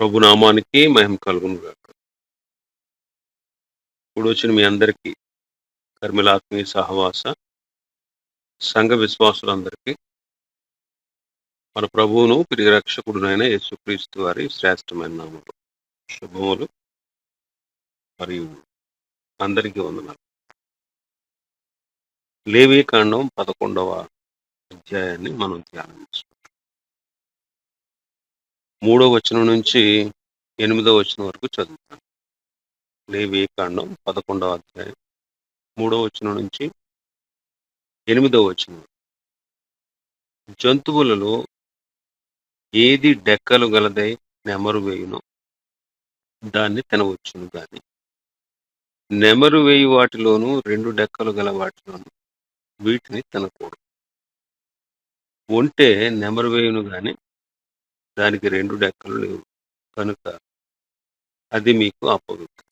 ప్రభు నామానికి మహిమ కలుగును గాక. కూడొచ్చిన మీ అందరికీ కర్మిలాత్మీయ సహవాస సంఘ విశ్వాసులందరికీ మన ప్రభువును ప్రియ రక్షకుడునైన యేసుక్రీస్తు వారి శ్రేష్టమైన నామములో శుభములు మరియు అందరికీ వందనాలు. లేవీకాండం 11వ అధ్యాయాన్ని మనం ధ్యానం చేసుకుంటాం. 3వ వచనం నుంచి 8వ వచనం వరకు చదువుతాను. లేవీకాండం 11వ అధ్యాయం 3వ వచనం నుంచి 8వ వచనం. జంతువులలో ఏది డెక్కలు గలదై నెమరు వేయునో దాన్ని తినవచ్చును గాని నెమరు వేయి వాటిలోను 2 డెక్కలు గల వాటిలోను వీటిని తినకూడదు. ఒంటె నెమరు వేయును గాని దానికి 2 డెక్కలు లేవు కనుక అది మీకు అపవిత్రం.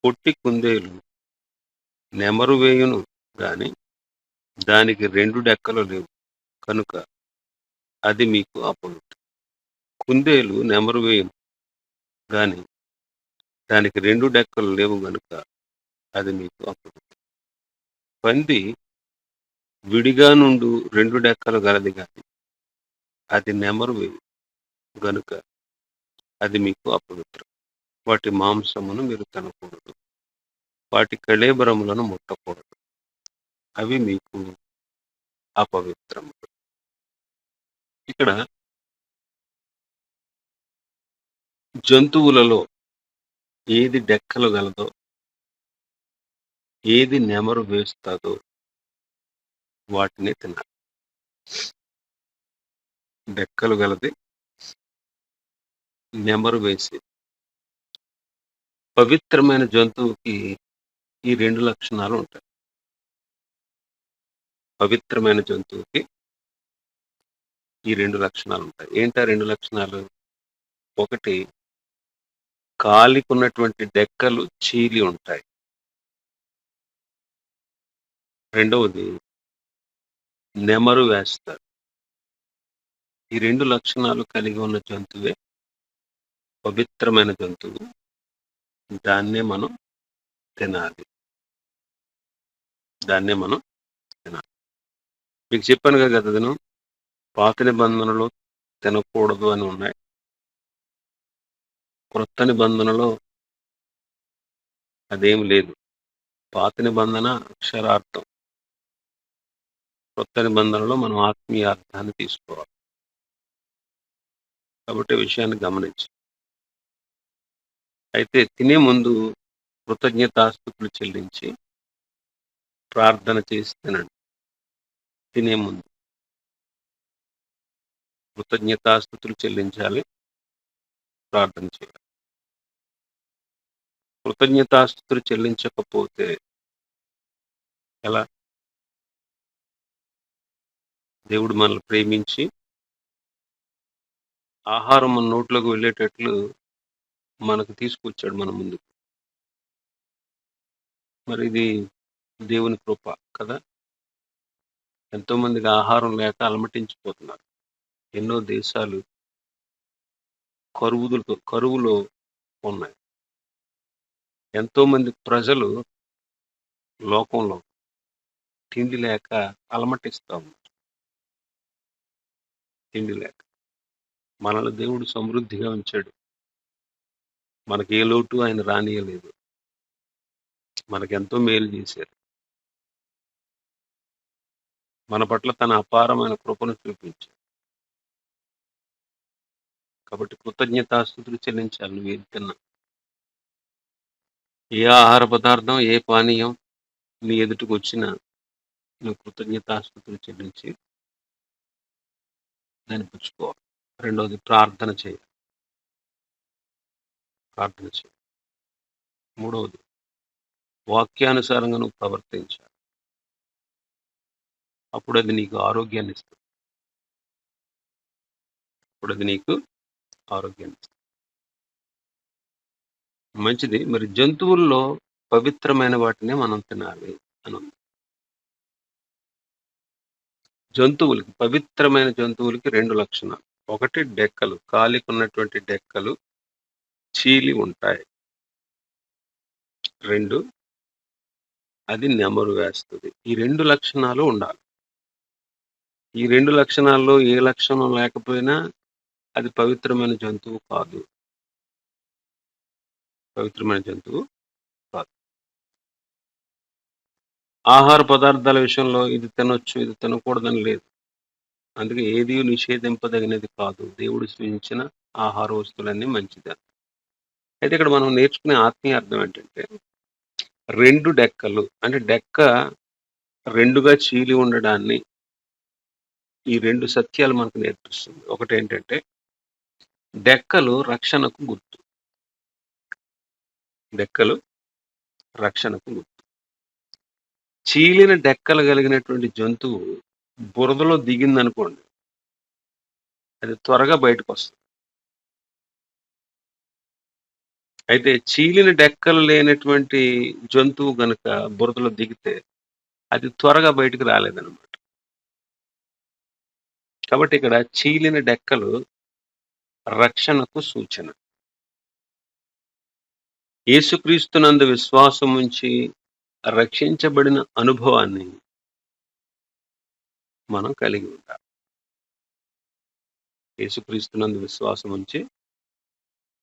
పొట్టి కుందేలు నెమరు వేయును గాని దానికి 2 డెక్కలు లేవు కనుక అది మీకు అపవిత్రం. కుందేలు నెమరు వేయును గాని దానికి 2 డెక్కలు లేవు గనుక అది మీకు అపవిత్రం. పంది విడిగా నుండు 2 డెక్కలు గలది గాని అది నెమరు వేయు గనుక అది మీకు అపవిత్రం. వాటి మాంసమును మీరు తినకూడదు. వాటి కళేబరములను ముట్టకూడదు. అవి మీకు అపవిత్రములు. ఇక్కడ జంతువులలో ఏది డెక్కలు గలదో, ఏది నెమరు వేస్తుందో వాటిని తినాలి. డెక్కలు గలది, నెమరు వేసి పవిత్రమైన జంతువుకి ఈ 2 లక్షణాలు ఉంటాయి. పవిత్రమైన జంతువుకి ఈ 2 లక్షణాలు ఉంటాయి. ఏంటా 2 లక్షణాలు? ఒకటి, కాలికున్నటువంటి డెక్కలు చీలి ఉంటాయి. రెండవది, నెమరు వేస్తారు. ఈ 2 లక్షణాలు కలిగి ఉన్న జంతువే పవిత్రమైన జంతువు. దాన్నే మనం తినాలి. మీకు చెప్పాను కదా నేను, పాత నిబంధనలో తినకూడదు అని ఉన్నాయి. క్రొత్త నిబంధనలో అదేం లేదు. పాత నిబంధన అక్షరార్థం. క్రొత్త నిబంధనలో మనం ఆత్మీయ అర్థాన్ని తీసుకోవాలి. కాబట్టి విషయాన్ని గమనించి, అయితే తినే ముందు కృతజ్ఞతాస్తుతులు చెల్లించి ప్రార్థన చేసి తినండి. తినే ముందు కృతజ్ఞతాస్తుతులు చెల్లించాలి, ప్రార్థన చేయాలి. కృతజ్ఞతాస్తుతులు చెల్లించకపోతే ఎలా? దేవుడు మనల్ని ప్రేమించి ఆహారం మన నోట్లోకి వెళ్ళేటట్లు మనకు తీసుకొచ్చాడు మన ముందుకు. మరి ఇది దేవుని కృప కదా. ఎంతో మందికి ఆహారం లేక అలమటించిపోతున్నారు. ఎన్నో దేశాలు కరువులో ఉన్నాయి. ఎంతో మంది ప్రజలు లోకంలో తిండి లేక అలమటిస్తా ఉన్నారు. తిండి లేక. మనల్ని దేవుడు సమృద్ధిగా ఉంచాడు. మనకి ఏ లోటు ఆయన రానియలేదు. మనకెంతో మేలు చేశారు. మన పట్ల తన అపారమైన కృపను చూపించాడు. కాబట్టి కృతజ్ఞతాస్తుతులు చెల్లించాలి. నువ్వు ఏది తిన్నా, ఏ ఆహార పదార్థం, ఏ పానీయం నీ ఎదుటికి వచ్చినా నువ్వు కృతజ్ఞతాస్తుతులు చెల్లించి దాన్ని పుచ్చుకోవాలి. రెండవది, ప్రార్థన చేయాలి. మూడవది, వాక్యానుసారంగా నువ్వు ప్రవర్తించాలి. అప్పుడు అది నీకు ఆరోగ్యాన్ని ఇస్తుంది. మంచిది. మరి జంతువుల్లో పవిత్రమైన వాటినే మనం తినాలి అని ఉంది. పవిత్రమైన జంతువులకి 2 లక్షణాలు. ఒకటి డెక్కలు, కాలికున్నటువంటి డెక్కలు చీలి ఉంటాయి. 2 అది నెమరు వేస్తది. ఈ 2 లక్షణాలు ఉండాలి. ఈ 2 లక్షణాల్లో ఏ లక్షణం లేకపోయినా అది పవిత్రమైన జంతువు కాదు. పవిత్రమైన జంతువు కాదు. ఆహార పదార్థాల విషయంలో ఇది తినొచ్చు, ఇది తినకూడదని లేదు. అందుకే ఏది నిషేధింపదగినది కాదు. దేవుడు సృజించిన ఆహార వస్తువులన్నీ మంచిదే. అయితే ఇక్కడ మనం నేర్చుకునే ఆత్మీయ అర్థం ఏంటంటే 2 డెక్కలు అంటే డెక్క 2గా చీలి ఉండడాన్ని ఈ 2 సత్యాలు మనకు నేర్పిస్తుంది. ఒకటేంటంటే డెక్కలు రక్షణకు గుర్తు. డెక్కలు రక్షణకు గుర్తు. చీలిన డెక్కలు కలిగినటువంటి జంతువు బురదలో దిగిందనుకోండి, అది త్వరగా బయటకొస్తది. అయితే చీలిన డెక్కలు లేనటువంటి జంతువు గనుక బురదలో దిగితే అది త్వరగా బయటకు రాలేదన్నమాట. కాబట్టి ఇక్కడ చీలిన డెక్కలు రక్షణకు సూచన. యేసుక్రీస్తునందు విశ్వాసం ఉంచి రక్షించబడిన అనుభవాన్ని మనం కలిగి ఉండాలి. యేసుక్రీస్తునందు విశ్వాసం ఉంచి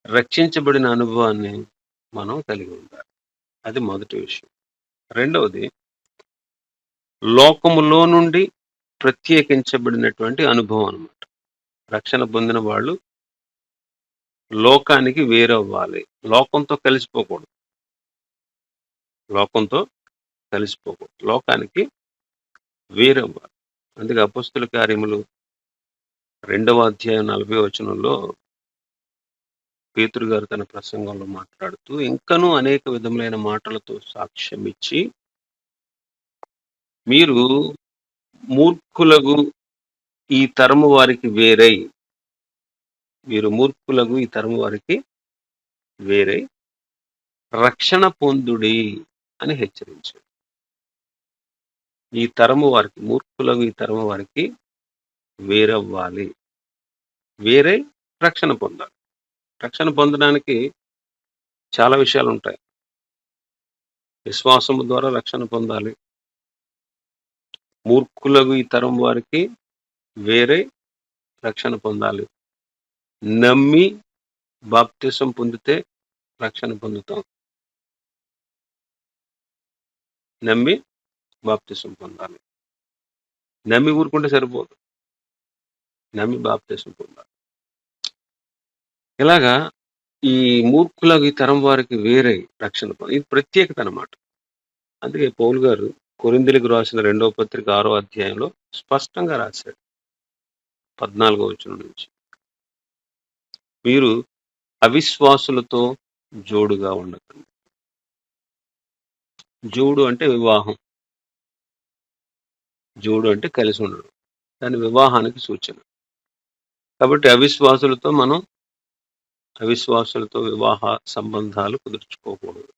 రక్షించబడిన అనుభవాన్ని మనం కలిగి ఉండాలి. అది మొదటి విషయం. రెండవది లోకములో నుండి ప్రత్యేకించబడినటువంటి అనుభవం అన్నమాట. రక్షణ పొందిన వాళ్ళు లోకానికి వేరవ్వాలి. లోకంతో కలిసిపోకూడదు. లోకంతో కలిసిపోకూడదు. లోకానికి వేరవ్వాలి. అందుకే అపొస్తలుల కార్యములు 2వ అధ్యాయం 40వ వచనంలో పేతురు గారు తన ప్రసంగంలో మాట్లాడుతూ ఇంకనూ అనేక విధములైన మాటలతో సాక్ష్యం ఇచ్చి మీరు మూర్ఖులగు ఈ తరము వారికి వేరై మీరు మూర్ఖులగు ఈ తరము వారికి వేరై రక్షణ పొందుడి అని హెచ్చరించాడు. ఈ తరము వారికి మూర్ఖులగు ఈ తరము వారికి వేరవ్వాలి. వేరై రక్షణ పొందాలి. రక్షణ పొందడానికి చాలా విషయాలు ఉంటాయి. విశ్వాసము ద్వారా రక్షణ పొందాలి. మూర్ఖులకు ఈ తరం వారికి వేరే రక్షణ పొందాలి. నమ్మి బాప్తిసం పొందితే రక్షణ పొందుతాం. నమ్మి బాప్తిసం పొందాలి. నమ్మి ఊరుకుంటే సరిపోదు. నమ్మి బాప్తిసం పొందాలి. ఇలాగా ఈ మూర్ఖులకు ఈ తరం వారికి వేరే రక్షణ ఇది ప్రత్యేకత అన్నమాట. అందుకే పౌలు గారు కొరింథీయులకు రాసిన 2వ పత్రిక 6వ అధ్యాయంలో స్పష్టంగా రాశాడు 14వ వచనం నుంచి. మీరు అవిశ్వాసులతో జోడుగా ఉండకండి. జోడు అంటే వివాహం. జోడు అంటే కలిసి ఉండడం. దాని వివాహానికి సూచన. కాబట్టి అవిశ్వాసులతో వివాహ సంబంధాలు కుదుర్చుకోకూడదు.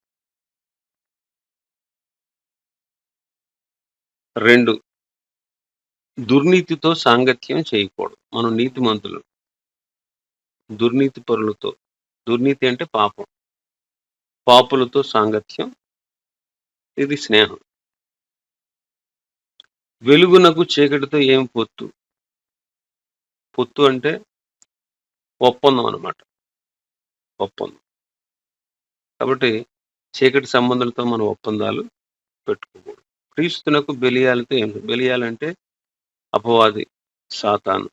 2 దుర్నీతితో సాంగత్యం చేయకూడదు. మనం నీతిమంతులు. దుర్నీతి పరులతో, దుర్నీతి అంటే పాపం, పాపులతో సాంగత్యం ఇది స్నేహం. వెలుగునకు చీకటితో ఏం పొత్తు? పొత్తు అంటే ఒప్పందం అన్నమాట. ఒప్పందం. కాబట్టి చీకటి సంబంధులతో మనం ఒప్పందాలు పెట్టుకోకూడదు. క్రీస్తునకు బెలియాలతో ఏమిటి? బెలియాలంటే అపవాది, సాతాను.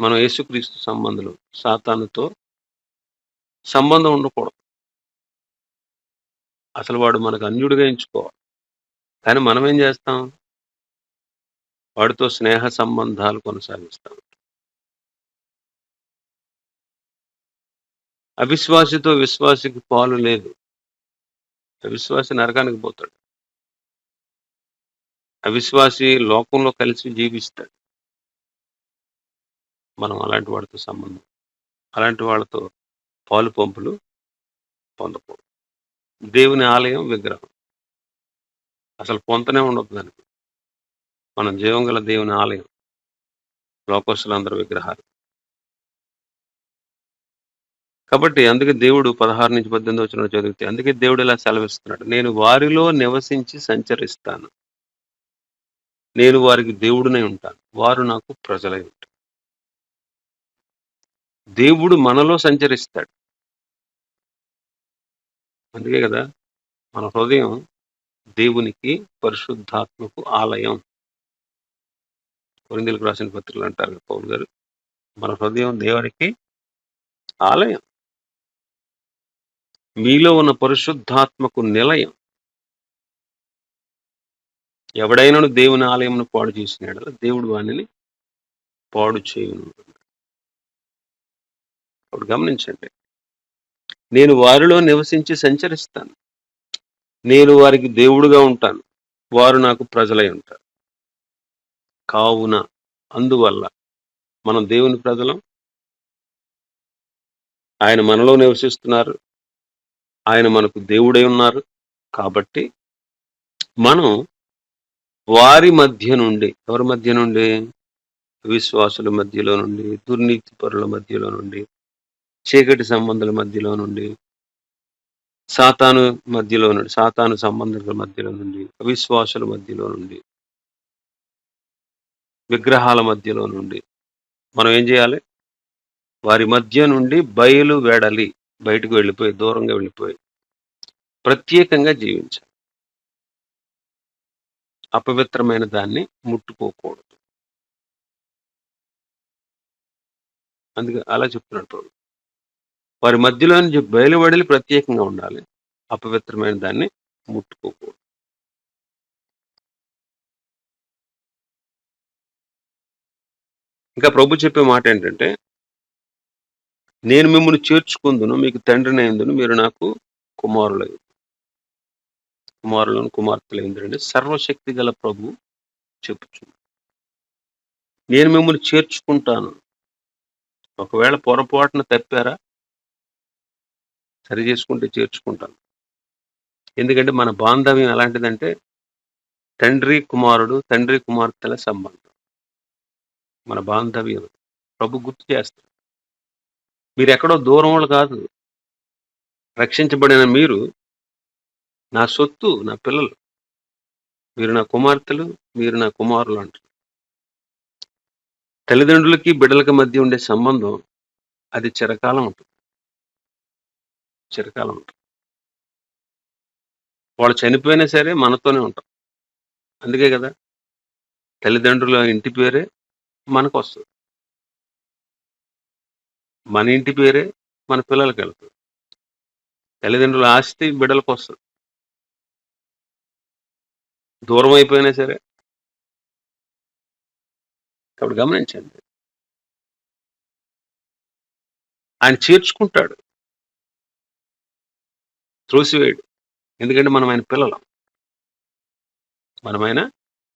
మనం యేసుక్రీస్తు సంబంధులు. సాతానుతో సంబంధం ఉండకూడదు. అసలు వాడు మనకు అన్యుడిగా ఎంచుకోవాలి. కానీ మనం ఏం చేస్తాం? వాడితో స్నేహ సంబంధాలు కొనసాగిస్తాం. అవిశ్వాసితో విశ్వాసికి పాలు లేదు. అవిశ్వాసి నరకానికి పోతాడు. అవిశ్వాసి లోకంలో కలిసి జీవిస్తాడు. మనం అలాంటి వాడితో సంబంధం, అలాంటి వాళ్ళతో పాలు పంపులు పొందకూడదు. దేవుని ఆలయం విగ్రహం అసలు పొంతనే ఉండదు దానికి. మనం జీవం గల దేవుని ఆలయం. లోకస్తులందరూ విగ్రహాలు. కాబట్టి అందుకే దేవుడు 16-18 చదివితే అందుకే దేవుడు ఇలా సెలవిస్తున్నాడు. నేను వారిలో నివసించి సంచరిస్తాను. నేను వారికి దేవుడినై ఉంటాను. వారు నాకు ప్రజలై ఉంటారు. దేవుడు మనలో సంచరిస్తాడు. అందుకే కదా మన హృదయం దేవునికి, పరిశుద్ధాత్మకు ఆలయం. కొరింథీయులకు రాసిన పత్రికలో అంటారు పౌలు గారు. మన హృదయం దేవునికి ఆలయం. మీలో ఉన్న పరిశుద్ధాత్మకు నిలయం. ఎవడైనను దేవుని ఆలయమును పాడు చేసిన యెడల దేవుడు వానిని పాడు చేయును. అప్పుడు గమనించండి. నేను వారిలో నివసించి సంచరిస్తాను. నేను వారికి దేవుడుగా ఉంటాను. వారు నాకు ప్రజలై ఉంటారు. కావున అందువల్ల మనం దేవుని ప్రజలం. ఆయన మనలో నివసిస్తున్నారు. ఆయన మనకు దేవుడై ఉన్నారు. కాబట్టి మనం వారి మధ్య నుండి, ఎవరి మధ్య నుండి? విశ్వాసుల మధ్యలో నుండి, దుర్నీతి పరుల మధ్యలో నుండి, చీకటి సంబంధుల మధ్యలో నుండి, సాతాను మధ్యలో నుండి, సాతాను సంబంధికుల మధ్యలో నుండి, అవిశ్వాసుల మధ్యలో నుండి, విగ్రహాల మధ్యలో నుండి మనం ఏం చేయాలి? వారి మధ్య నుండి బయలు వెడలి, బయటకు వెళ్ళిపోయి, దూరంగా వెళ్ళిపోయి ప్రత్యేకంగా జీవించాలి. అపవిత్రమైన దాన్ని ముట్టుకోకూడదు. అందుకే అలా చెప్తున్నాడు ప్రభు. వారి మధ్యలో నుంచి బయలువెడలి ప్రత్యేకంగా ఉండాలి. అపవిత్రమైన దాన్ని ముట్టుకోకూడదు. ఇంకా ప్రభు చెప్పే మాట ఏంటంటే, నేను మిమ్మల్ని చేర్చుకుందును, మీకు తండ్రినైందును, మీరు నాకు కుమారులను కుమార్తెలైందురండి సర్వశక్తి గల ప్రభు చెప్పుచున్నాడు. నేను మిమ్మల్ని చేర్చుకుంటాను. ఒకవేళ పొరపాటున తప్పారా, సరి చేసుకుంటే చేర్చుకుంటాను. ఎందుకంటే మన బాంధవ్యం ఎలాంటిదంటే తండ్రి కుమారుడు, తండ్రి కుమార్తెల సంబంధం. మన బాంధవ్యం ప్రభు గుర్తు చేస్తాడు. మీరు ఎక్కడో దూరం వాళ్ళు కాదు. రక్షించబడిన మీరు నా సొత్తు, నా పిల్లలు. మీరు నా కుమార్తెలు, మీరు నా కుమారులు అంటారు. తల్లిదండ్రులకి బిడ్డలకి మధ్య ఉండే సంబంధం అది చిరకాలం ఉంటుంది. చిరకాలం ఉంటుంది. వాళ్ళు చనిపోయినా సరే మనతోనే ఉంటారు. అందుకే కదా తల్లిదండ్రుల ఇంటి పేరే మనకు వస్తుంది. మన ఇంటి పేరే మన పిల్లలకి వెళ్తుంది. తల్లిదండ్రుల ఆస్తి బిడ్డలకు వస్తుంది. దూరం అయిపోయినా సరే. కాబట్టి గమనించండి. ఆయన చేర్చుకుంటాడు, త్రోసివేయడు. ఎందుకంటే మనం ఆయన పిల్లలం. మనమైన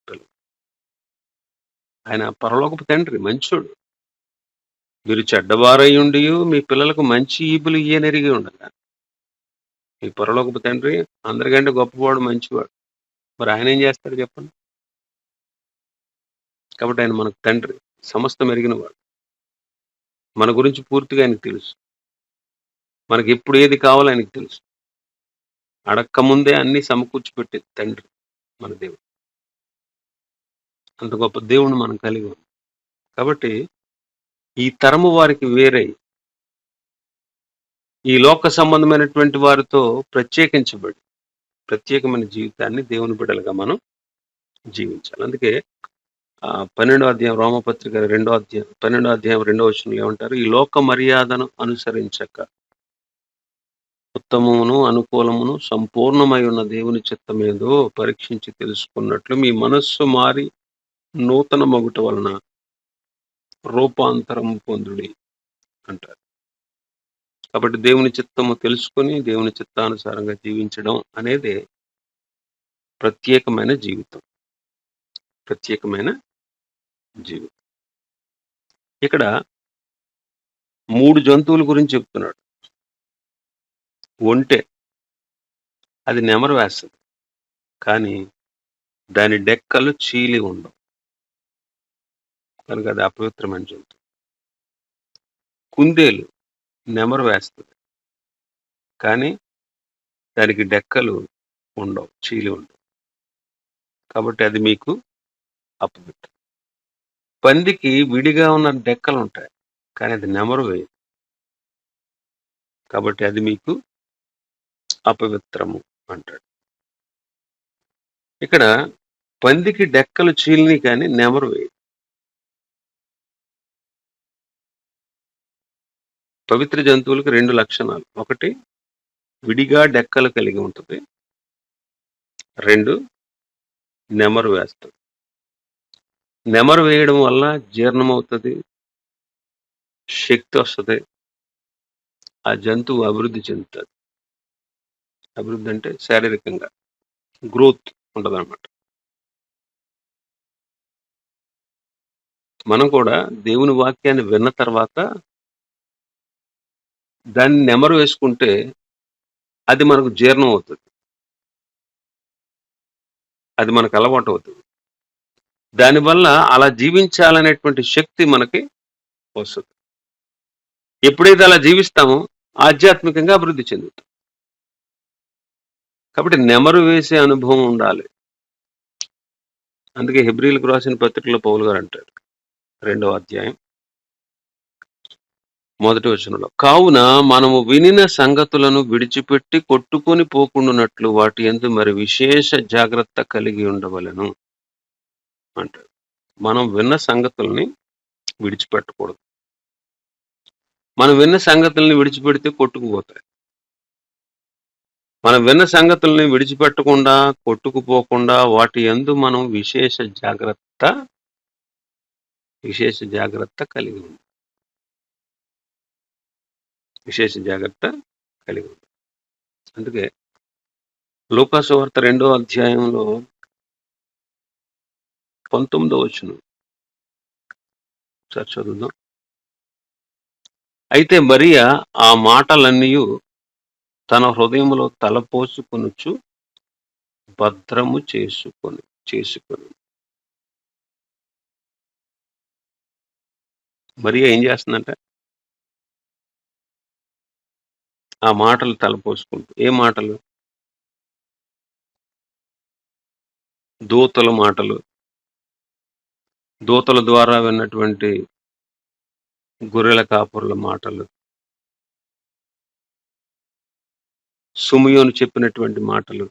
పిల్లలు. ఆయన పరలోకపు తండ్రి, మంచోడు. మీరు చెడ్డవారయ్యుండి మీ పిల్లలకు మంచి ఈపులు ఇయ్యనెరిగి ఉండగా మీ పరలోకపు తండ్రి అందరికంటే గొప్పవాడు, మంచివాడు. మరి ఆయన ఏం చేస్తాడు చెప్పండి? కాబట్టి ఆయన మనకు తండ్రి, సమస్తం ఎరిగిన వాడు. మన గురించి పూర్తిగా ఆయనకు తెలుసు. మనకి ఎప్పుడు ఏది కావాలో ఆయనకు తెలుసు. అడక్క ముందే అన్ని సమకూర్చిపెట్టే తండ్రి మన దేవుడు. అంత గొప్ప దేవుణ్ణి మనం కలిగి ఉన్నాం. కాబట్టి ఈ తరము వారికి వేరై ఈ లోక సంబంధమైనటువంటి వారితో ప్రత్యేకించబడి ప్రత్యేకమైన జీవితాన్ని దేవుని బిడ్డలుగా మనం జీవించాలి. అందుకే 12వ అధ్యాయం రోమపత్రిక 12వ అధ్యాయం 2వ వచనంలో ఏమంటారు? ఈ లోక మర్యాదను అనుసరించక ఉత్తమమును, అనుకూలమును, సంపూర్ణమై ఉన్న దేవుని చిత్తమేదో పరీక్షించి తెలుసుకున్నట్లు మీ మనస్సు మారి నూతన మగుట వలన రూపాంతరం పొందుడి అంటారు. కాబట్టి దేవుని చిత్తము తెలుసుకొని దేవుని చిత్తానుసారంగా జీవించడం అనేది ప్రత్యేకమైన జీవితం. ప్రత్యేకమైన జీవితం. ఇక్కడ 3 జంతువుల గురించి చెప్తున్నాడు. ఒంటె అది నెమరు వేస్తుంది, కానీ దాని డెక్కలు చీలి ఉండవు. కనుక అది అపవిత్రమైన జంతువు. కుందేలు నెమరు వేస్తుంది. కానీ దానికి డెక్కలు ఉండవు. చీలి ఉండవు. కాబట్టి అది మీకు అపవిత్రం. పందికి విడిగా ఉన్న డెక్కలుంటాయి. కానీ అది నెమరు వేయదు. కాబట్టి అది మీకు అపవిత్రము అంటాడు. ఇక్కడ పందికి డెక్కలు చీలిని కానీ నెమరు వేయదు. పవిత్ర జంతువులకు 2 లక్షణాలు. ఒకటి విడిగా డెక్కలు కలిగి ఉంటుంది. 2 నెమరు వేస్తుంది. నెమరు వేయడం వల్ల జీర్ణమవుతుంది. శక్తి వస్తది. ఆ జంతువు అభివృద్ధి చెందుతుంది. అభివృద్ధి అంటే శారీరకంగా గ్రోత్ ఉంటదన్నమాట. మనం కూడా దేవుని వాక్యాన్ని విన్న తర్వాత దాన్ని నెమరు వేసుకుంటే అది మనకు జీర్ణం అవుతుంది. అది మనకు అలవాటు అవుతుంది. దానివల్ల అలా జీవించాలనేటువంటి శక్తి మనకి వస్తుంది. ఎప్పుడైతే అలా జీవిస్తామో ఆధ్యాత్మికంగా అభివృద్ధి చెందుతాం. కాబట్టి నెమరు వేసే అనుభవం ఉండాలి. అందుకే హెబ్రీలకు రాసిన పత్రికలో పౌలు గారు అంటారు 2వ అధ్యాయం 1వ వచనంలో, కావున మనము వినిన సంగతులను విడిచిపెట్టి కొట్టుకొని పోకుండానట్లు వాటి యందు మరి విశేష జాగ్రత్త కలిగి ఉండవలెను అంటాడు. మనం విన్న సంగతుల్ని విడిచిపెట్టకూడదు. మనం విన్న సంగతుల్ని విడిచిపెడితే కొట్టుకుపోతాయి. మనం విన్న సంగతుల్ని విడిచిపెట్టకుండా కొట్టుకుపోకుండా వాటి యందు మనం విశేష జాగ్రత్త కలిగి ఉంది. విశేష జాగ్రత్త కలిగి ఉంది. అందుకే లూకా సువార్త 2వ అధ్యాయంలో 19వ వచనం ఒకసారి చదువుదాం. అయితే మరియా ఆ మాటలన్నీయు తన హృదయములో తలపోసుకొనుచు భద్రము చేసుకొని మరియా ఏం చేస్తుందంటే ఆ మాటలు తలపోసుకుంటూ, ఏ మాటలు? దూతల మాటలు, దూతల ద్వారా విన్నటువంటి గొర్రెల కాపరుల మాటలు, సుమయోను చెప్పినటువంటి మాటలు,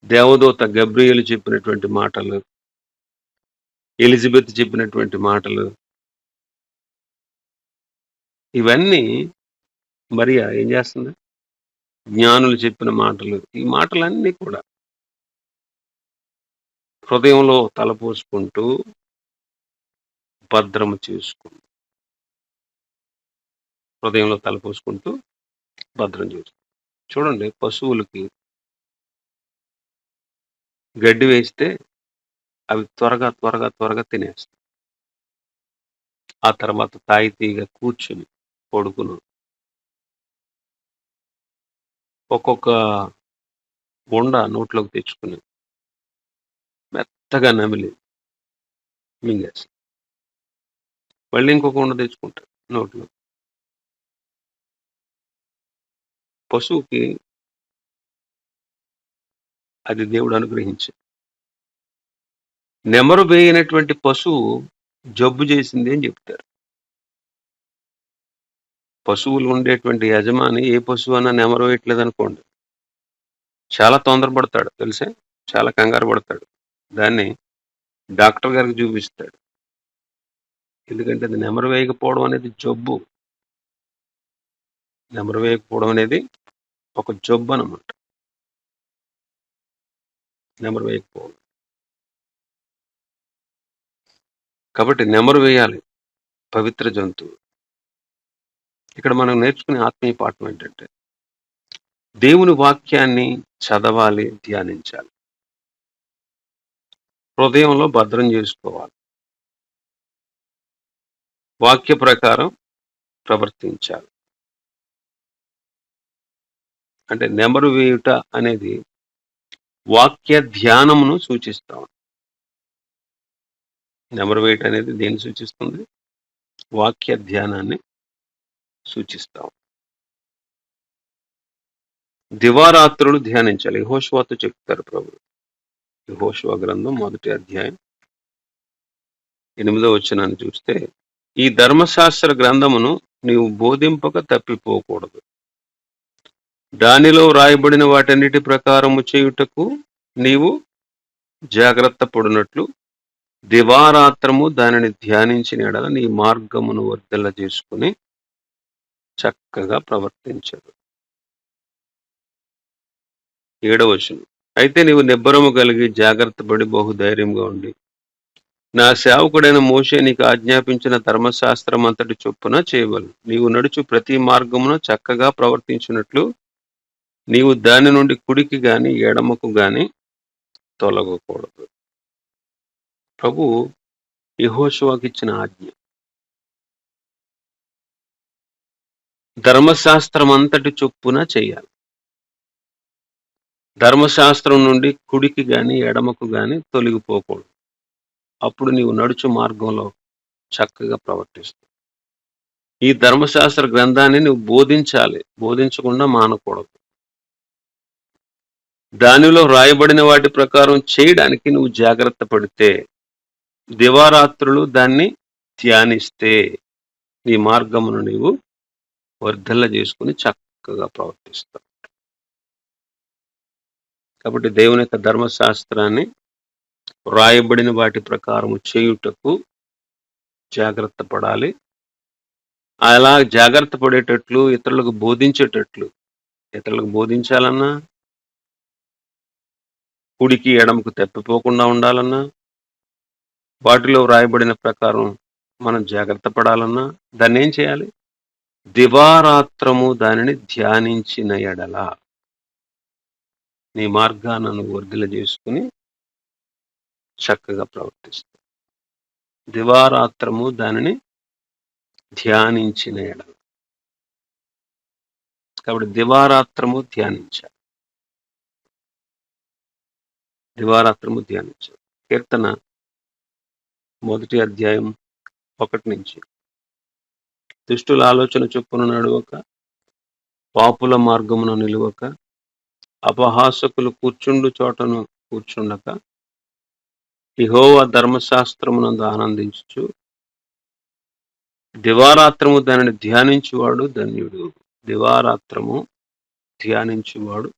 దేవదూత గబ్రియేలు చెప్పినటువంటి మాటలు, ఎలిజబెత్ చెప్పినటువంటి మాటలు, ఇవన్నీ మరియా ఏం చేస్తుంది? జ్ఞానులు చెప్పిన మాటలు, ఈ మాటలన్నీ కూడా హృదయంలో తలపోసుకుంటూ భద్రము చేసుకుంటూ, హృదయంలో తలపోసుకుంటూ భద్రం చేసుకుంటూ. చూడండి, పశువులకి గడ్డి వేస్తే అవి త్వరగా తినేస్తాయి. ఆ తర్వాత తాయితీగా కూర్చుని పడుకును ఒక్కొక్క ఉండ నోట్లోకి తెచ్చుకుని మెత్తగా నమిలి మింగేస్తాయి. మళ్ళీ ఇంకొక ఉండ తెచ్చుకుంటారు నోట్లో. పశువుకి అది దేవుడు అనుగ్రహించి. నెమరు వేయనటువంటి పశువు జబ్బు చేసింది అని చెప్తారు. పశువులు ఉండేటువంటి యజమాని ఏ పశువు అన్నా నెమరు వేయట్లేదు అనుకోండి, చాలా తొందరపడతాడు తెలుసా, చాలా కంగారు పడతాడు. దాన్ని డాక్టర్ గారికి చూపిస్తాడు. ఎందుకంటే అది నెమరు వేయకపోవడం అనేది జబ్బు. నెమరు వేయకపోవడం అనేది ఒక జబ్బు అన్నమాట. నెమరు వేయకపోవడం. కాబట్టి నెమరు వేయాలి పవిత్ర జంతువు. ఇక్కడ మనం నేర్చుకునే ఆత్మీయ పాఠం ఏంటంటే దేవుని వాక్యాన్ని చదవాలి, ధ్యానించాలి, హృదయంలో భద్రం చేసుకోవాలి, వాక్య ప్రకారం ప్రవర్తించాలి. అంటే నెమరు వేయుట అనేది వాక్య ధ్యానమును సూచిస్తాం. నెమరు వేయటం అనేది దేన్ని సూచిస్తుంది? వాక్య ధ్యానాన్ని సూచిస్తాం. దివారాత్రులు ధ్యానించాలి. యెహోషువతో చెప్తారు ప్రభు. యెహోషువ గ్రంథం 1వ అధ్యాయం 8వ వచనాన్ని చూస్తే, ఈ ధర్మశాస్త్ర గ్రంథమును నీవు బోధింపక తప్పిపోకూడదు. దానిలో వ్రాయబడిన వాటన్నిటి ప్రకారము చేయుటకు నీవు జాగ్రత్త పడినట్లు దివారాత్రము దానిని ధ్యానించిన యెడల నీ మార్గమును వర్ధిల్ల చేసుకుని చక్కగా ప్రవర్తించదు. 7వ వచనం, అయితే నీవు నిబ్బరము కలిగి జాగ్రత్త పడి బహుధైర్యంగా ఉండి నా సేవకుడైన మోషే నీకు ఆజ్ఞాపించిన ధర్మశాస్త్రం అంతటి చొప్పున చేయవలెను. నీవు నడుచు ప్రతి మార్గమును చక్కగా ప్రవర్తించినట్లు నీవు దాని నుండి కుడికి గాని ఎడమకు గాని తొలగకూడదు. ప్రభు యెహోషువకి ఇచ్చిన ఆజ్ఞ. ధర్మశాస్త్రం అంతటి చొప్పున చేయాలి. ధర్మశాస్త్రం నుండి కుడికి గాని ఎడమకు గాని తొలగిపోకూడదు. అప్పుడు నీవు నడుచు మార్గంలో చక్కగా ప్రవర్తిస్తావు. ఈ ధర్మశాస్త్ర గ్రంథాన్ని నువ్వు బోధించాలి, బోధించకుండా మానకూడదు. దానిలో వ్రాయబడిన వాటి ప్రకారం చేయడానికి నువ్వు జాగ్రత్త పడితే, దివారాత్రులు దాన్ని ధ్యానిస్తే నీ మార్గమును నీవు వర్ధిల్ల చేసుకుని చక్కగా ప్రవర్తిస్తావు. కాబట్టి దేవుని యొక్క ధర్మశాస్త్రాన్ని వ్రాయబడిన వాటి ప్రకారం చేయుటకు జాగ్రత్త పడాలి. అలా జాగ్రత్త పడేటట్లు ఇతరులకు బోధించేటట్లు, ఇతరులకు బోధించాలన్నా, కుడికి ఎడమకు తప్పిపోకుండా ఉండాలన్నా, వాటిలో వ్రాయబడిన ప్రకారం మనం జాగ్రత్త పడాలన్నా దాన్ని ఏం చేయాలి? దివారాత్రము దానిని ధ్యానించిన యెడల నీ మార్గాలను వర్ధిల్ల చేసుకుని చక్కగా ప్రవర్తిస్తావు. దివారాత్రము దానిని ధ్యానించిన యెడల. కాబట్టి దివారాత్రము ధ్యానించాలి. దివారాత్రము ధ్యానించాలి. కీర్తన 1వ అధ్యాయం 1 నుంచి, దుష్టుల ఆలోచన చొప్పున నడవక, పాపుల మార్గమున నిలువక, అపహాసకులు కూర్చుండు చోటను కూర్చుండక, యెహోవా ధర్మశాస్త్రమునందు ఆనందించుచు దివారాత్రము దానిని ధ్యానించువాడు ధన్యుడు. దివారాత్రము ధ్యానించువాడు.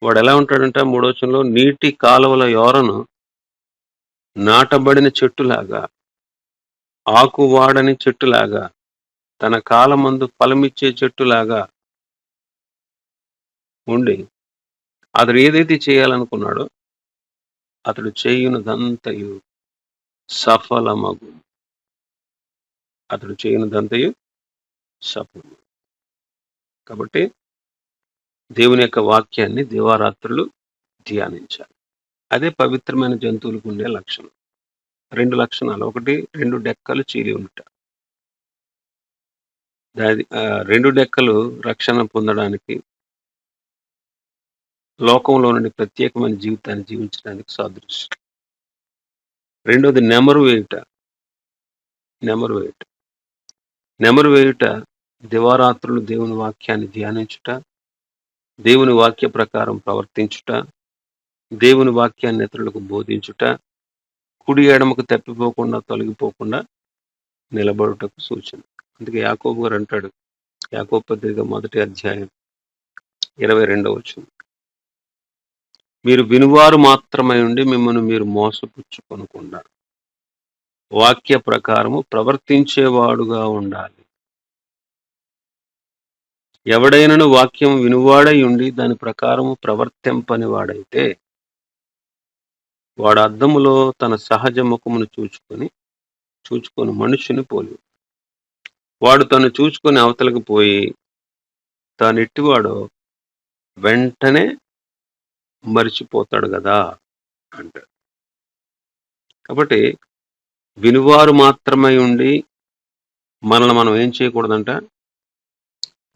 వాడు ఎలా ఉంటాడంటే 3వ వచనంలో, నీటి కాలువల యోరను నాటబడిన చెట్టులాగా, ఆకు వాడని చెట్టులాగా, తన కాలమందు ఫలమిచ్చే చెట్టులాగా ఉండి అతడు ఏదైతే చేయాలనుకున్నాడో అతడు చేయునదంతయు సఫలమగు. అతడు చేయునదంతయు సఫలము. కాబట్టి దేవుని యొక్క వాక్యాన్ని దివారాత్రులు ధ్యానించాలి. అదే పవిత్రమైన జంతువులకు ఉండే లక్షణం. 2 లక్షణాలు. ఒకటి, 2 డెక్కలు చీలి ఉంటా. 2 డెక్కలు రక్షణ పొందడానికి, లోకంలో నుండి ప్రత్యేకమైన జీవితాన్ని జీవించడానికి సాదృశ్యం. రెండోది నెమరు వేయుట. నెమరు వేయుట. నెమరు వేయుట దివారాత్రులు దేవుని వాక్యాన్ని ధ్యానించుట, దేవుని వాక్య ప్రకారం ప్రవర్తించుట, దేవుని వాక్యాన్ని ఇతరులకు బోధించుట, కుడి ఎడమకు తప్పిపోకుండా తొలగిపోకుండా నిలబడుటకు సూచన. అందుకే యాకోబు గారు అంటాడు, యాకోబు పత్రిక 1వ అధ్యాయం 22వ వచనం, మీరు వినువారు మాత్రమై ఉండి మిమ్మల్ని మీరు మోసపుచ్చుకొనకుండా వాక్య ప్రకారము ప్రవర్తించేవాడుగా ఉండాలి. ఎవడైనను వాక్యం వినువాడై ఉండి దాని ప్రకారము ప్రవర్తింపని వాడైతే వాడు అద్దములో తన సహజ ముఖమును చూచుకొని మనుషుని పోలి, వాడు తను చూచుకొని అవతలకు పోయి తానెట్టివాడో వెంటనే మరిచిపోతాడు కదా అంటాడు. కాబట్టి వినువారు మాత్రమై ఉండి మనల్ని మనం ఏం చేయకూడదంట?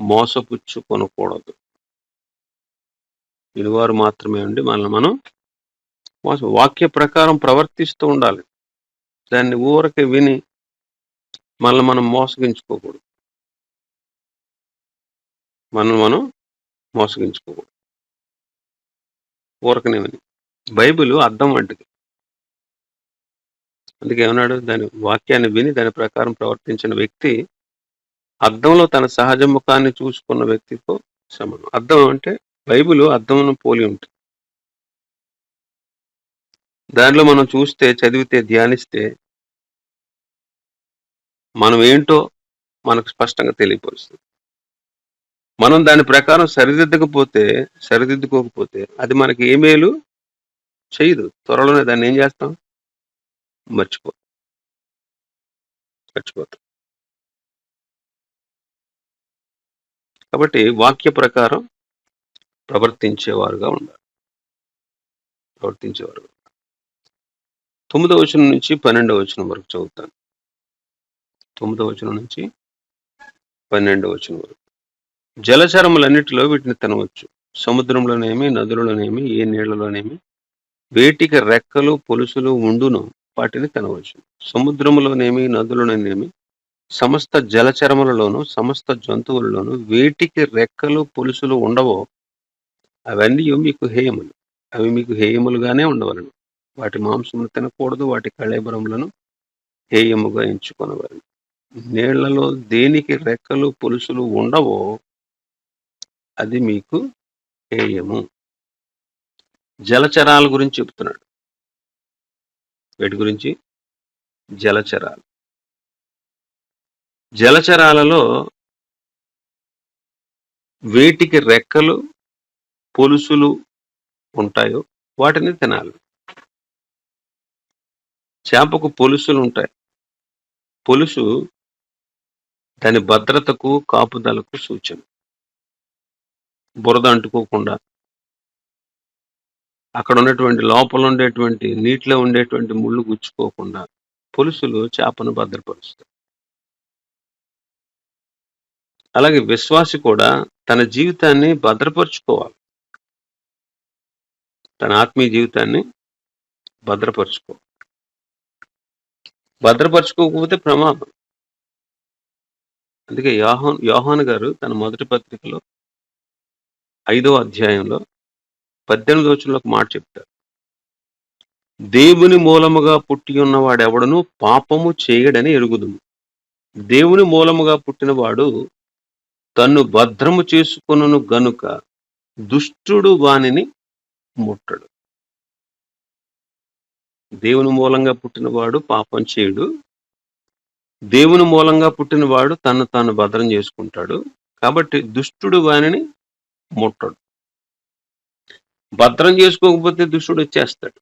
మోసపుచ్చుకొనకూడదు. వినువారు మాత్రమే ఉండి మనల్ని మనం వాక్య ప్రకారం ప్రవర్తిస్తూ ఉండాలి. దాన్ని ఊరకే విని మనం మోసగించుకోకూడదు. మనం మోసగించుకోకూడదు. ఊరకనే విని. బైబిలు అద్దం వంటిది. అందుకే ఏమన్నాడు? దాని వాక్యాన్ని విని దాని ప్రకారం ప్రవర్తించిన వ్యక్తి అద్దంలో తన సహజ ముఖాన్ని చూసుకున్న వ్యక్తితో సమానం. అద్దం అంటే బైబిలు అద్దంను పోలి ఉంటుంది. దాంట్లో మనం చూస్తే, చదివితే, ధ్యానిస్తే మనం ఏంటో మనకు స్పష్టంగా తెలియపరుస్తుంది. మనం దాని ప్రకారం సరిదిద్దుకోకపోతే అది మనకి ఏ మేలు చేయదు. త్వరలోనే దాన్ని ఏం చేస్తాం? మర్చిపోతాం. కాబట్టి వాక్య ప్రకారం ప్రవర్తించేవారుగా ఉండాలి. 9వ వచనం నుంచి 12వ వచనం వరకు చదువుతాను. 9వ వచనం నుంచి 12వ వచనం వరకు. జలచరములన్నిటిలో వీటిని తినవచ్చు. సముద్రంలోనేమి, నదులలోనేమి, ఏ నీళ్లలోనేమి వేటికి రెక్కలు పొలుసులు ఉండునో వాటిని తినవచ్చు. సముద్రములోనేమి, నదులలోనేమి, సమస్త జలచరములలోను, సమస్త జంతువులలోను వేటికి రెక్కలు పొలుసులు ఉండవో అవన్నీ మీకు హేయములు. అవి మీకు హేయములుగానే ఉండవలను. వాటి మాంసమును తినకూడదు, వాటి కళేబరములను హేయముగా ఎంచుకొనవలను. నీళ్లలో దేనికి రెక్కలు పొలుసులు ఉండవో అది మీకు హేయము. జలచరాల గురించి చెప్తున్నాడు. వీటి గురించి జలచరాలు. జలచరాలలో వేటికి రెక్కలు పొలుసులు ఉంటాయో వాటిని తినాలి. చేపకు పొలుసులు ఉంటాయి. పొలుసు దాని భద్రతకు, కాపుదలకు సూచన. బురద అంటుకోకుండా, అక్కడ ఉన్నటువంటి లోపల ఉండేటువంటి నీటిలో ఉండేటువంటి ముళ్ళు గుచ్చుకోకుండా పొలుసులు చేపను భద్రపరుస్తాయి. అలాగే విశ్వాసి కూడా తన జీవితాన్ని భద్రపరుచుకోవాలి. తన ఆత్మీయ జీవితాన్ని భద్రపరచుకోకపోతే ప్రమాదం. అందుకే యోహాను గారు తన మొదటి పత్రికలో 5వ అధ్యాయంలో 18వ వచనంలో ఒక మాట చెప్తారు. దేవుని మూలముగా పుట్టి ఉన్నవాడెవడను పాపము చేయడని ఎరుగుదుము. దేవుని మూలముగా పుట్టినవాడు తన్ను భద్రము చేసుకొనును గనుక దుష్టుడు వానిని ముట్టడు. దేవుని మూలంగా పుట్టినవాడు పాపం చేయడు. దేవుని మూలంగా పుట్టినవాడు తను తాను భద్రం చేసుకుంటాడు. కాబట్టి దుష్టుడు వానిని ముట్టడు. భద్రం చేసుకోకపోతే దుష్టుడు వచ్చేస్తాడు.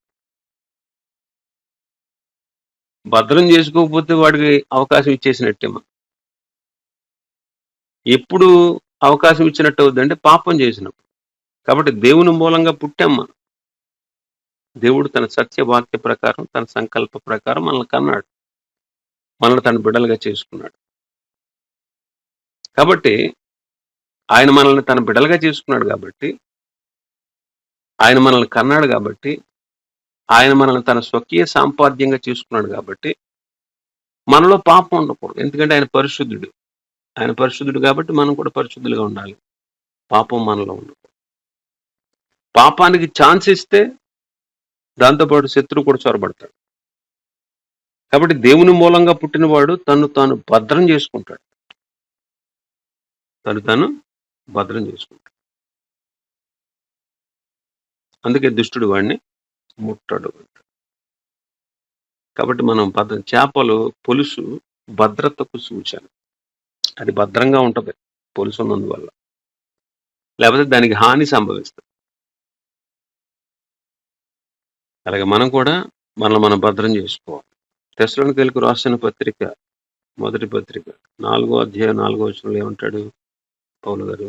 భద్రం చేసుకోకపోతే వాడికి అవకాశం ఇచ్చేసినట్టేమో. ఎప్పుడు అవకాశం ఇచ్చినట్టు అవుతుందంటే పాపం చేసినప్పుడు. కాబట్టి దేవుని మూలంగా పుట్టామ్మా. దేవుడు తన సత్యవాక్య ప్రకారం, తన సంకల్ప ప్రకారం మనల్ని కన్నాడు. మనల్ని తన బిడ్డలుగా చేసుకున్నాడు. కాబట్టి ఆయన మనల్ని తన బిడ్డలుగా చేసుకున్నాడు కాబట్టి, ఆయన మనల్ని కన్నాడు కాబట్టి, ఆయన మనల్ని తన స్వకీయ సాంపాద్యంగా చేసుకున్నాడు కాబట్టి మనలో పాపం ఉండకూడదు. ఎందుకంటే ఆయన పరిశుద్ధుడు. ఆయన పరిశుద్ధుడు కాబట్టి మనం కూడా పరిశుద్ధులుగా ఉండాలి. పాపం మనలో ఉండకూడదు. పాపానికి ఛాన్స్ ఇస్తే దాంతోపాటు శత్రువు కూడా చొరబడతాడు. కాబట్టి దేవుని మూలంగా పుట్టినవాడు తను తాను భద్రం చేసుకుంటాడు. అందుకే దుష్టుడు వాడిని ముట్టడు. కాబట్టి మనం చేపలు పొలుసు భద్రతకు సూచన. అది భద్రంగా ఉంటుంది పొలుసు ఉన్నందువల్ల. లేకపోతే దానికి హాని సంభవిస్తుంది. అలాగే మనం కూడా మనం భద్రం చేసుకోవాలి. తెస్సలోనికీయులకు రాసిన పత్రిక, మొదటి పత్రిక 4వ అధ్యాయం 4వ వచనంలో ఏమంటాడు పౌలు గారు?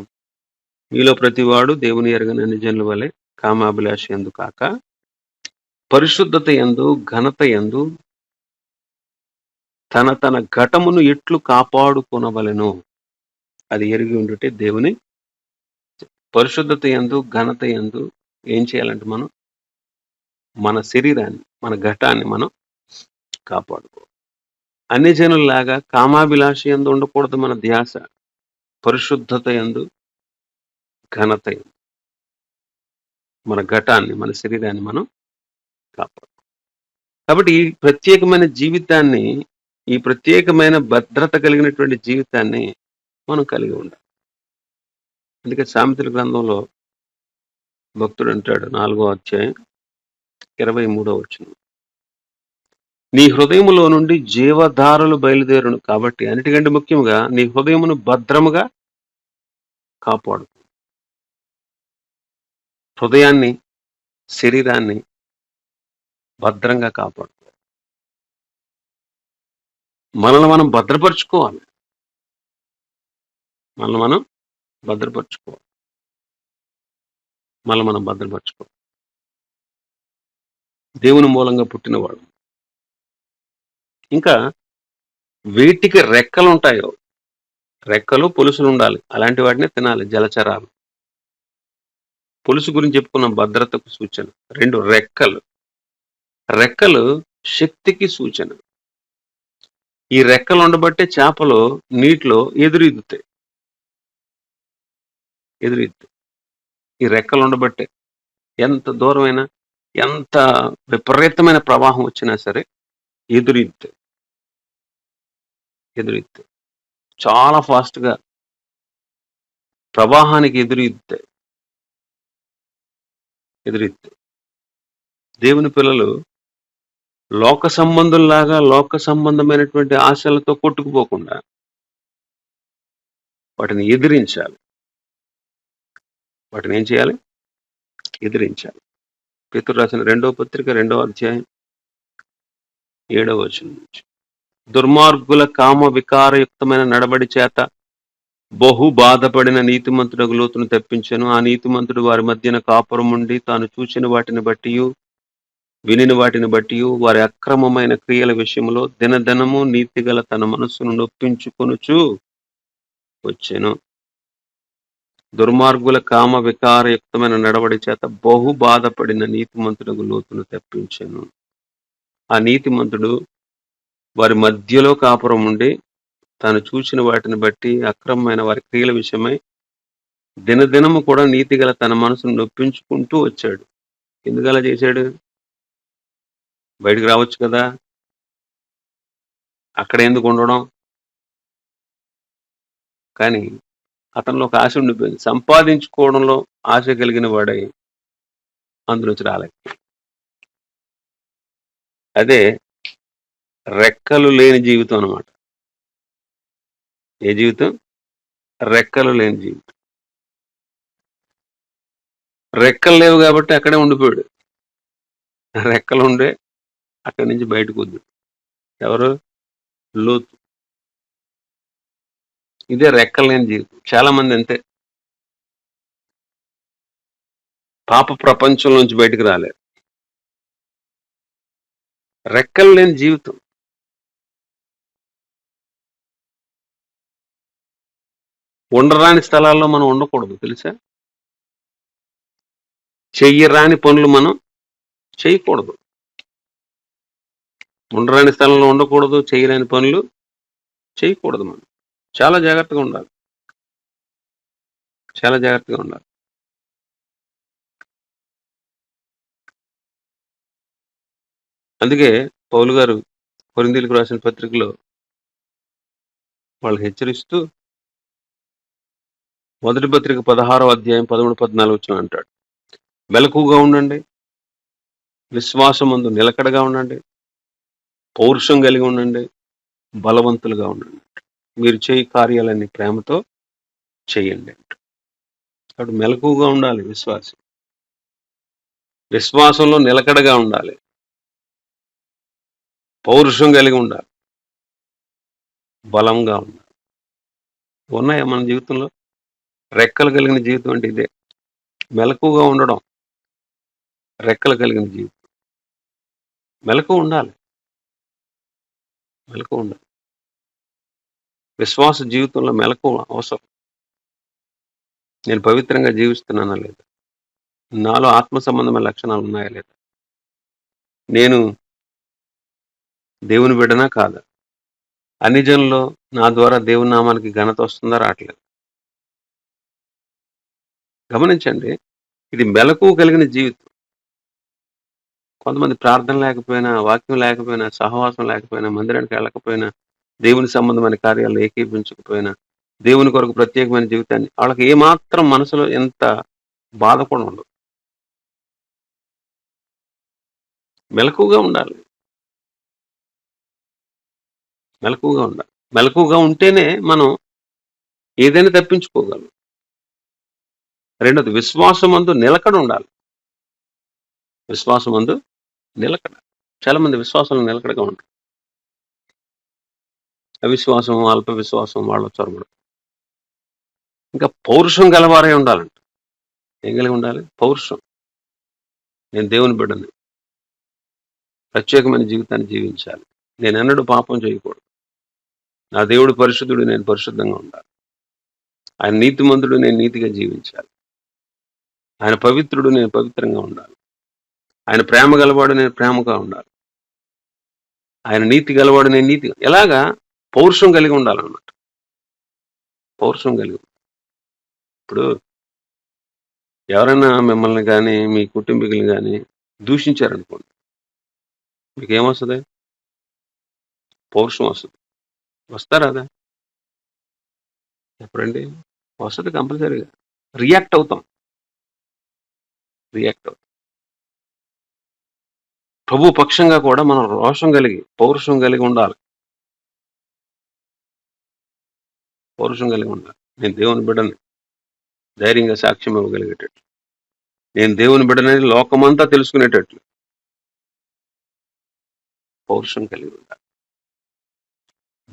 మీలో ప్రతివాడు దేవుని ఎరగని అన్ని జనుల వలె కామాభిలాష యందు కాక పరిశుద్ధత యందు, ఘనత యందు తన ఘటమును ఎట్లు కాపాడుకొనవలెనో అది ఎరిగి ఉండుటే దేవుని. పరిశుద్ధత యందు, ఘనత యందు ఏం చేయాలంటే మనం మన శరీరాన్ని, మన ఘటాన్ని మనం కాపాడుకో. అన్ని జనుల్లాగా కామాభిలాష యందు ఉండకూడదు మన ధ్యాస. పరిశుద్ధత యందు, ఘనత యందు మన ఘటాన్ని, మన శరీరాన్ని మనం కాపాడు. కాబట్టి ఈ ప్రత్యేకమైన జీవితాన్ని, ఈ ప్రత్యేకమైన భద్రత కలిగినటువంటి జీవితాన్ని మనం కలిగి ఉండాలి. అందుకే సామెతల గ్రంథంలో భక్తుడు అంటాడు 4వ అధ్యాయం 23వ వచనం. నీ హృదయములో నుండి జీవధారలు బయలుదేరును కాబట్టి అన్నిటికంటే ముఖ్యంగా నీ హృదయమును భద్రముగా కాపాడు. హృదయాన్ని, శరీరాన్ని భద్రంగా కాపాడు. మనల్ని మనం భద్రపరుచుకోవాలి. మనల్ని మనం భద్రపరుచుకోవాలి. మనల్ని మనం భద్రపరుచుకోవాలి. దేవుని మూలంగా పుట్టినవాడు. ఇంకా వేటికి రెక్కలు ఉంటాయో, రెక్కలు పులుసులు ఉండాలి. అలాంటి వాటిని తినాలి. జలచరాలు. పులుసు గురించి చెప్పుకున్నాం, భద్రతకు సూచన. 2 రెక్కలు. రెక్కలు శక్తికి సూచన. ఈ రెక్కలు ఉండబట్టే చేపలు నీటిలో ఎదురీదుతాయి. ఈ రెక్కలు ఉండబట్టే ఎంత దూరమైనా, ఎంత విపరీతమైన ప్రవాహం వచ్చినా సరే ఎదురీదుతాయి. చాలా ఫాస్ట్గా ప్రవాహానికి ఎదురీదుతాయి. దేవుని పిల్లలు లోక సంబంధుల్లాగా లోక సంబంధమైనటువంటి ఆశలతో కొట్టుకుపోకుండా వాటిని ఎదిరించాలి. వాటిని ఏం చేయాలి? ఎదిరించాలి. పేతురు రాసిన 2వ పత్రిక 2వ అధ్యాయం 7వ వచనం నుంచి. దుర్మార్గుల కామ వికారయుక్తమైన నడబడి చేత బహు బాధపడిన నీతిమంతుడగు లోతును తెప్పించెను. ఆ నీతిమంతుడు వారి మధ్యన కాపురం ఉండి తాను చూచిన వాటిని బట్టి, వినిన వాటిని బట్టి వారి అక్రమమైన క్రియల విషయంలో దినదినము నీతిగల తన మనస్సును నొప్పించుకొనుచు వచ్చెను. దుర్మార్గుల కామ వికారయుక్తమైన నడవడి చేత బహు బాధపడిన నీతిమంతుడగు లోతును తెప్పించెను. ఆ నీతిమంతుడు వారి మధ్యలో కాపురం ఉండి తాను చూసిన వాటిని బట్టి అక్రమమైన వారి క్రియల విషయమై దినదినము కూడా నీతిగల తన మనసును నొప్పించుకుంటూ వచ్చాడు. ఎందుకు అలా చేశాడు? బయటికి రావచ్చు కదా, అక్కడ ఎందుకు ఉండడం? కానీ అతనిలో ఒక ఆశ ఉండిపోయింది. సంపాదించుకోవడంలో ఆశ కలిగిన వాడై అందులోంచి రాలేదు. అదే రెక్కలు లేని జీవితం అన్నమాట. ఏ జీవితం? రెక్కలు లేని జీవితం. రెక్కలు లేవు కాబట్టి అక్కడే ఉండిపోయాడు. రెక్కలు ఉండే అక్కడి నుంచి బయటకు వద్దు. ఎవరు? లోతు. ఇదే రెక్కలు లేని జీవితం. చాలా మంది అంతే, పాప ప్రపంచం నుంచి బయటకు రాలేరు. రెక్కలు లేని జీవితం. ఉండరాని స్థలాల్లో మనం ఉండకూడదు, తెలుసా? చెయ్యరాని పనులు మనం చేయకూడదు. ఉండరాని స్థలంలో ఉండకూడదు, చేయరాని పనులు చేయకూడదు. మనం చాలా జాగ్రత్తగా ఉండాలి. చాలా జాగ్రత్తగా ఉండాలి. అందుకే పౌలు గారు కొరింథీయులకు రాసిన పత్రికలో వాళ్ళకి హెచ్చరిస్తూ మొదటి పత్రిక 16వ అధ్యాయం 13-14 వచనం అంటాడు. మెలకుగా ఉండండి, విశ్వాసమందు నిలకడగా ఉండండి, పౌరుషం కలిగి ఉండండి, బలవంతులుగా ఉండండి. మీరు చేయి కార్యాలన్నీ ప్రేమతో చేయండి. కాబట్టి మెలకుగా ఉండాలి విశ్వాసం. విశ్వాసంలో నిలకడగా ఉండాలి, పౌరుషం కలిగి ఉండాలి, బలంగా ఉండాలి. ఉన్నాయా మన జీవితంలో? రెక్కలు కలిగిన జీవితం అంటే ఇదే. మెలకుగా ఉండడం రెక్కలు కలిగిన జీవితం. మెలకు ఉండాలి. విశ్వాస జీవితంలో మెలకు అవసరం. నేను పవిత్రంగా జీవిస్తున్నానా లేదా? నాలో ఆత్మ సంబంధమైన లక్షణాలు ఉన్నాయా లేదా? నేను దేవుని బిడ్డనా కాదా? అన్ని జనుల్లో నా ద్వారా దేవుని నామానికి ఘనత వస్తుందా? రావట్లేదు. గమనించండి. ఇది మెలకువ కలిగిన జీవితం. కొంతమంది ప్రార్థన లేకపోయినా, వాక్యం లేకపోయినా, సహవాసం లేకపోయినా, మందిరానికి వెళ్ళకపోయినా, దేవుని సంబంధమైన కార్యాల్లో ఏకీభవించకపోయినా, దేవుని కొరకు ప్రత్యేకమైన జీవితాన్ని వాళ్ళకి ఏమాత్రం మనసులో ఎంత బాధ కూడా ఉండదు. మెలకువగా ఉండాలి. మెలకువగా ఉండాలి. మెలకువగా ఉంటేనే మనం ఏదైనా తప్పించుకోగలం. రెండోది విశ్వాసమందు నిలకడ ఉండాలి. విశ్వాసమందు నిలకడ. చాలా మంది విశ్వాసంలో నిలకడగా ఉంటారు. అవిశ్వాసం, అల్ప విశ్వాసం వాళ్ళ చొరబడు. ఇంకా పౌరుషం గలవారై ఉండాలంట. ఏం కలిగి ఉండాలి? పౌరుషం. నేను దేవుని బిడ్డని. ప్రత్యేకమైన జీవితాన్ని జీవించాలి. నేనెన్నడూ పాపం చేయకూడదు. నా దేవుడు పరిశుద్ధుడు, నేను పరిశుద్ధంగా ఉండాలి. ఆయన నీతిమంతుడు, నేను నీతిగా జీవించాలి. ఆయన పవిత్రుడు, నేను పవిత్రంగా ఉండాలి. ఆయన ప్రేమ గలవాడు, నేను ప్రేమగా ఉండాలి. ఆయన నీతి గలవాడు, నేను నీతిగా. ఎలాగా పౌరుషం కలిగి ఉండాలన్నమాట. పౌరుషం కలిగి. ఇప్పుడు ఎవరైనా మిమ్మల్ని కానీ, మీ కుటుంబీకులు కానీ దూషించారనుకోండి, మీకేమొస్తుంది? పౌరుషం వస్తుంది. వస్తారా అదా? ఎప్పుడండి? వస్తుంది కంపల్సరీగా. రియాక్ట్ అవుతాం. రియాక్ట్ అవుతాం. ప్రభు పక్షంగా కూడా మనం రోషం కలిగి, పౌరుషం కలిగి ఉండాలి. పౌరుషం కలిగి ఉండాలి. నేను దేవుని బిడ్డని ధైర్యంగా సాక్ష్యం ఇవ్వగలిగేటట్లు. నేను దేవుని బిడ్డనని లోకమంతా తెలుసుకునేటట్లు పౌరుషం కలిగి ఉండాలి.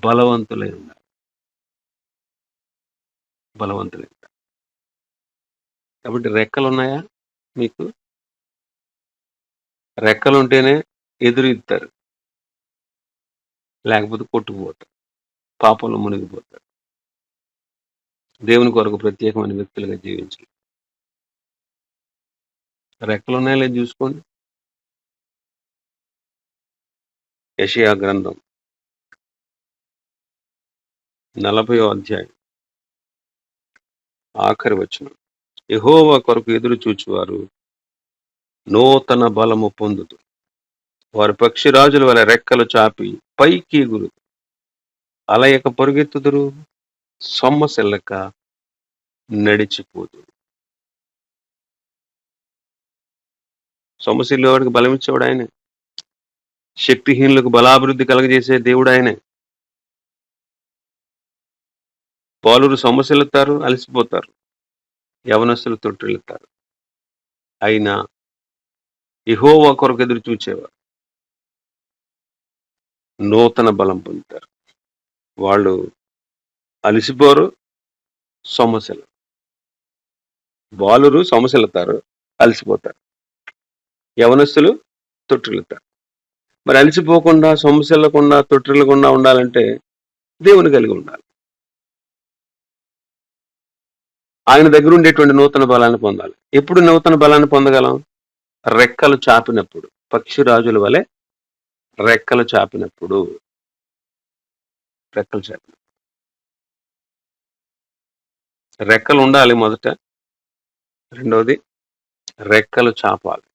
బలవంతులై ఉండాలి. బలవంతులై ఉండాలి. కాబట్టి రెక్కలున్నాయా మీకు? రెక్కలుంటేనే ఎదురీదుతారు. లేకపోతే కొట్టుకుపోతారు. పాపంలో మునిగిపోతారు. దేవుని కొరకు ప్రత్యేకమైన వ్యక్తులుగా జీవించాలి. రెక్కలున్నాయా లేదు చూసుకోండి. యెషయా గ్రంథం 40వ అధ్యాయం ఆఖరి వచనం. యెహోవా కొరకు ఎదురు చూచువారు నూతన బలము పొందుదురు. వారు పక్షిరాజుల వలె రెక్కలు చాపి పైకి ఎగురు. అలయక పరుగెత్తుదురు, సొమ్మసిల్లక నడిచిపోదురు. సొమ్మసిల్లేవాడికి బలం ఇచ్చేవాడు ఆయనే. శక్తిహీనులకు బలాభివృద్ధి కలగజేసే దేవుడు ఆయనే. బాలురు సొమ్మసిల్లుతారు, అలసిపోతారు. యవనస్తులు తొట్టిల్లుతారు. అయినా యెహోవా కొరకు ఎదురు చూచేవారు నూతన బలం పొందుతారు. వాళ్ళు అలసిపోరు, సొమ్మసిల్ల. బాలురు సొమ్మసిల్లుతారు, అలసిపోతారు. యవనస్తులు తొట్టిల్లుతారు. మరి అలసిపోకుండా, సొమ్మసిల్లకుండా, తొట్టిల్లకుండా ఉండాలంటే దేవుని కలిగి ఉండాలి. ఆయన దగ్గర ఉండేటువంటి నూతన బలాన్ని పొందాలి. ఎప్పుడు నూతన బలాన్ని పొందగలం? రెక్కలు చాపినప్పుడు. పక్షిరాజుల వలె రెక్కలు చాపినప్పుడు. రెక్కలు చాపినప్పుడు. రెక్కలు ఉండాలి మొదట. రెండవది రెక్కలు చాపాలి.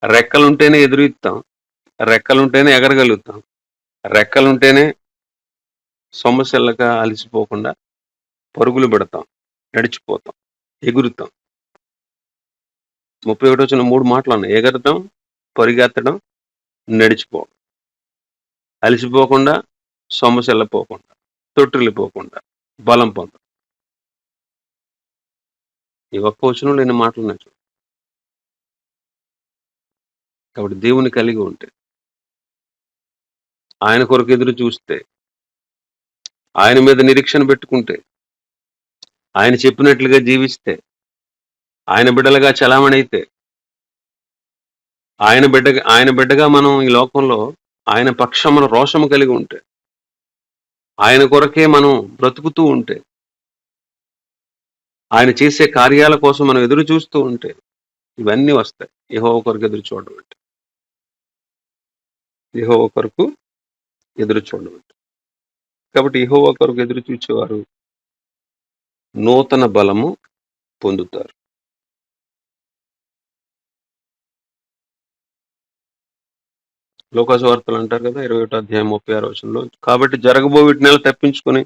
రెక్కలుంటేనే ఎదురీదుతాం. రెక్కలుంటేనే ఎగరగలుగుతాం. రెక్కలుంటేనే సొమ్మసిల్లక అలసిపోకుండా పరుగులు పెడతాం, నడిచిపోతాం, ఎగురుతాం. 31 వచనం 3 మాటలు ఉన్నాయి. ఎగరటం, పరిగెత్తడం, నడిచిపోవడం. అలసిపోకుండా, సొమ్మసిల్లపోకుండా, తొట్టిల్లిపోకుండా, బలం పొందడం. ఈ ఒక్క వచనంలో ఎన్ని మాటలు ఉన్నాయి చూడండి. కాబట్టి దేవుని కలిగి ఉంటే, ఆయన కొరకు ఎదురు చూస్తే, ఆయన మీద నిరీక్షణ పెట్టుకుంటే, ఆయన చెప్పినట్లుగా జీవిస్తే, ఆయన బిడ్డలుగా చలామణైతే, ఆయన బిడ్డగా మనం ఈ లోకంలో ఆయన పక్షమున రోషము కలిగి ఉంటే, ఆయన కొరకే మనం బ్రతుకుతూ ఉంటే, ఆయన చేసే కార్యాల కోసం మనం ఎదురు చూస్తూ ఉంటే, ఇవన్నీ వస్తాయి. యెహోవా కొరకు ఎదురు చూడడం అంటే. యెహోవా కొరకు ఎదురు చూడమంట. కాబట్టి యెహోవా కొరకు ఎదురు చూచేవారు నూతన బలము పొందుతారు. లూకాసు వార్తలు అంటారు కదా 21వ అధ్యాయం 36వ వచనంలో, కాబట్టి జరగబో వీటినెల్లా తప్పించుకొని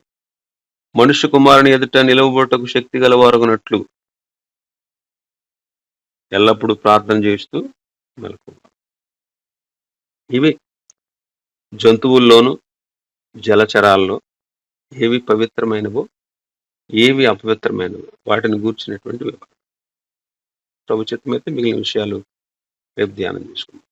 మనుష్య కుమారుని ఎదుట నిలవబోటకు శక్తి గలవారగునట్లు ఎల్లప్పుడూ ప్రార్థన చేస్తూ మెలకువ. ఇవి జంతువుల్లోను జలచరాల్లో ఏవి పవిత్రమైనవో ఏవి అపవిత్రమైనవో వాటిని గూర్చినటువంటి వివరణ. ప్రభు చిత్తమైతే మిగిలిన విషయాలు రేపు ధ్యానం చేసుకుందాం.